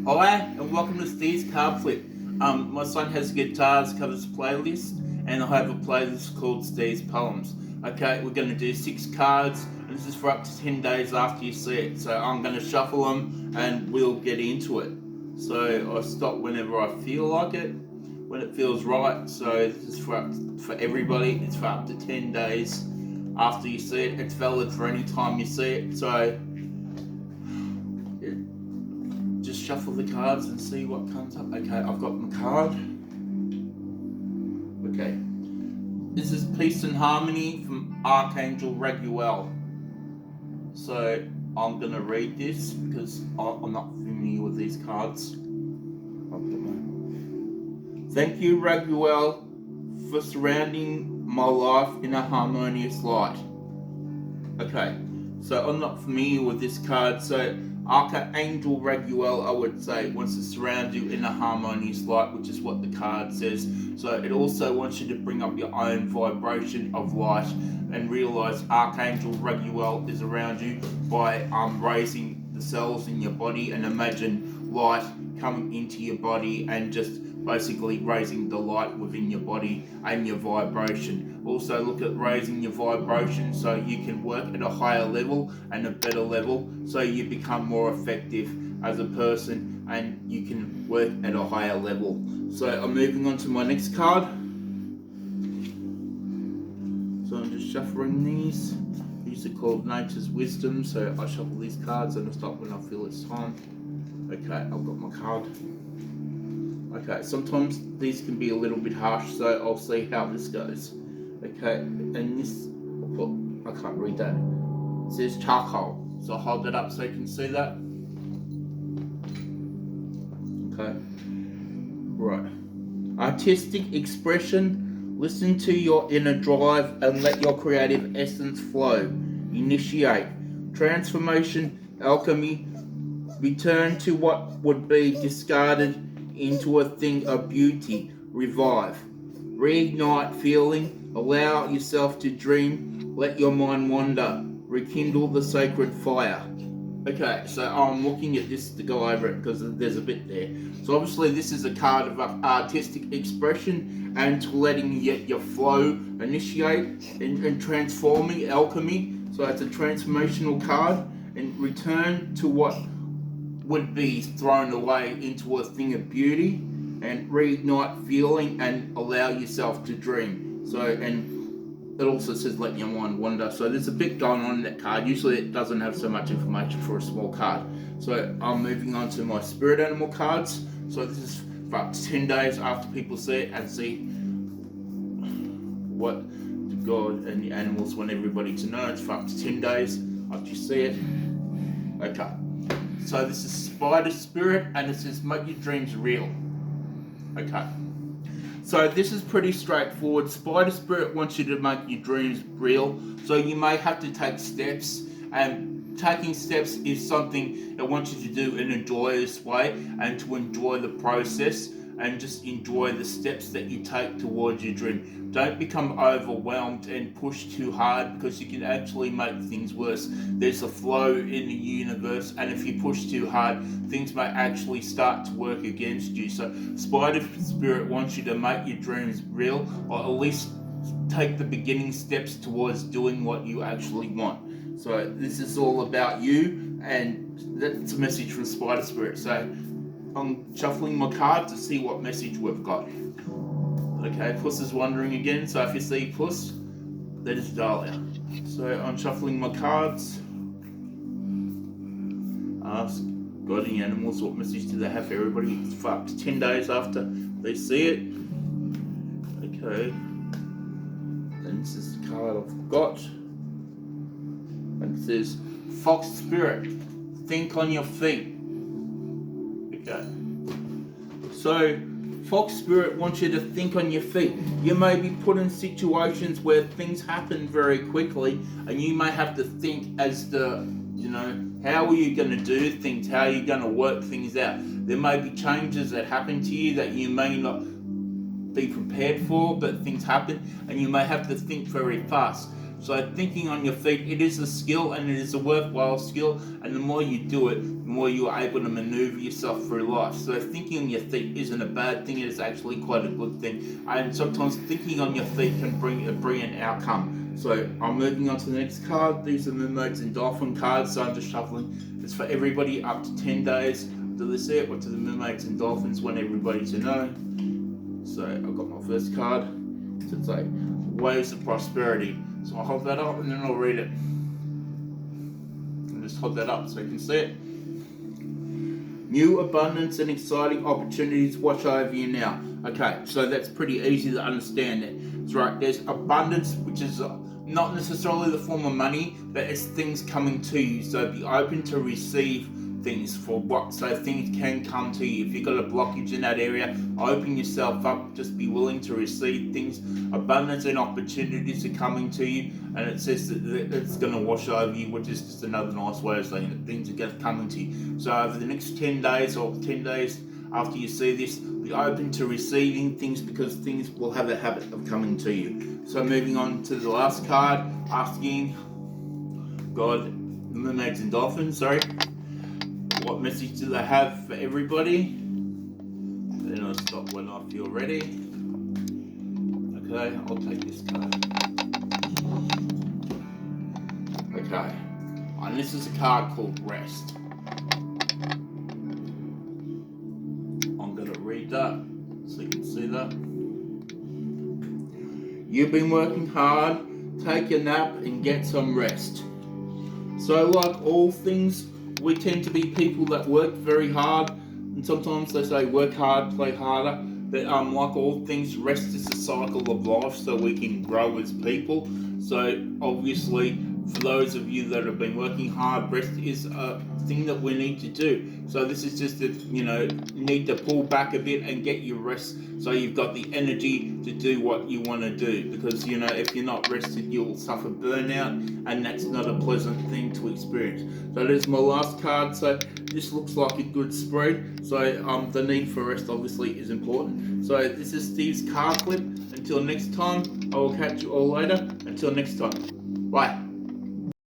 Hi, and welcome to Steve's Card Flip. My son has guitars covers playlist, and I have a playlist called Steve's Poems. Okay, we're going to do 6 cards, and this is for up to 10 days after you see it. So I'm going to shuffle them, and we'll get into it. So I stop whenever I feel like it, when it feels right. So this is for everybody. It's for up to 10 days after you see it. It's valid for any time you see it. So just shuffle the cards and see what comes up. Okay, I've got my card. Okay, this is Peace and Harmony from Archangel Raguel. So I'm gonna read this because I'm not familiar with these cards. Thank you, Raguel, for surrounding my life in a harmonious light. Okay, so I'm not familiar with this card, so Archangel Raguel, I would say, wants to surround you in a harmonious light, which is what the card says. So it also wants you to bring up your own vibration of light and realize Archangel Raguel is around you by raising the cells in your body, and imagine light coming into your body and just basically raising the light within your body and your vibration. Also look at raising your vibration so you can work at a higher level and a better level, so you become more effective as a person and you can work at a higher level. So I'm moving on to my next card. So I'm just shuffling these. These are called Nature's Wisdom, so I shuffle these cards and I stop when I feel it's time. Okay, I've got my card. Okay, sometimes these can be a little bit harsh, so I'll see how this goes. Okay, and this, I can't read that. It says charcoal, so I'll hold it up so you can see that. Okay, right. Artistic expression, listen to your inner drive and let your creative essence flow. Initiate. Transformation, alchemy, return to what would be discarded into a thing of beauty. Revive. Reignite feeling. Allow yourself to dream. Let your mind wander. Rekindle the sacred fire. Okay, so I'm looking at this to go over it because there's a bit there. So obviously this is a card of artistic expression and letting your flow initiate and transforming alchemy. So it's a transformational card, and return to what would be thrown away into a thing of beauty, and reignite feeling and allow yourself to dream. So, and it also says let your mind wander. So there's a bit going on in that card. Usually it doesn't have so much information for a small card. So I'm moving on to my spirit animal cards. So this is for up to 10 days after people see it and see what the God and the animals want everybody to know. It's for up to 10 days after you see it. Okay. So this is Spider Spirit, and it says make your dreams real. Okay. So this is pretty straightforward. Spider Spirit wants you to make your dreams real. So you may have to take steps, and taking steps is something it wants you to do in a joyous way and to enjoy the process and just enjoy the steps that you take towards your dream. Don't become overwhelmed and push too hard, because you can actually make things worse. There's a flow in the universe, and if you push too hard, things may actually start to work against you. So Spider Spirit wants you to make your dreams real, or at least take the beginning steps towards doing what you actually want. So this is all about you, and that's a message from Spider Spirit. So I'm shuffling my card to see what message we've got. Okay, Puss is wandering again, so if you see Puss, that is Dahlia. So I'm shuffling my cards. Ask God and animals what message do they have for everybody. It's for up to 10 days after they see it. Okay. And this is the card I've got. And it says, Fox Spirit, think on your feet. Okay. So Fox Spirit wants you to think on your feet. You may be put in situations where things happen very quickly, and you may have to think as to, how are you going to do things? How are you going to work things out? There may be changes that happen to you that you may not be prepared for, but things happen, and you may have to think very fast. So thinking on your feet, it is a skill and it is a worthwhile skill, and the more you do it, the more you're able to maneuver yourself through life. So thinking on your feet isn't a bad thing, it is actually quite a good thing. And sometimes thinking on your feet can bring a brilliant outcome. So I'm moving on to the next card. These are Mermaids and Dolphin cards, so I'm just shuffling. It's for everybody up to 10 days. Do they see it? What do the Mermaids and Dolphins want everybody to know? So I've got my first card. It's like Waves of Prosperity. So I'll hold that up and then I'll read it. And just hold that up so you can see it. New abundance and exciting opportunities wash over you now. Okay, so that's pretty easy to understand it. It's right, there's abundance, which is not necessarily the form of money, but it's things coming to you. So be open to receive things for what, so things can come to you. If you've got a blockage in that area, open yourself up, just be willing to receive things. Abundance and opportunities are coming to you, and it says that it's going to wash over you, which is just another nice way of saying that things are going to come to you. So over the next 10 days or 10 days after you see this, be open to receiving things, because things will have a habit of coming to you. So moving on to the last card, asking God, Mermaids and Dolphins, what message do they have for everybody? Then I'll stop when I feel ready. Okay, I'll take this card. Okay, and this is a card called Rest. I'm going to read that so you can see that. You've been working hard, take a nap and get some rest. So like all things, we tend to be people that work very hard, and sometimes they say work hard, play harder. But like all things, rest is a cycle of life, so we can grow as people. So obviously, for those of you that have been working hard, rest is a thing that we need to do. So this is just that, you need to pull back a bit and get your rest, so you've got the energy to do what you want to do. Because if you're not rested, you'll suffer burnout, and that's not a pleasant thing to experience. So there's my last card. So this looks like a good spread. So the need for rest obviously is important. So this is Steve's card flip. Until next time, I will catch you all later. Until next time, bye.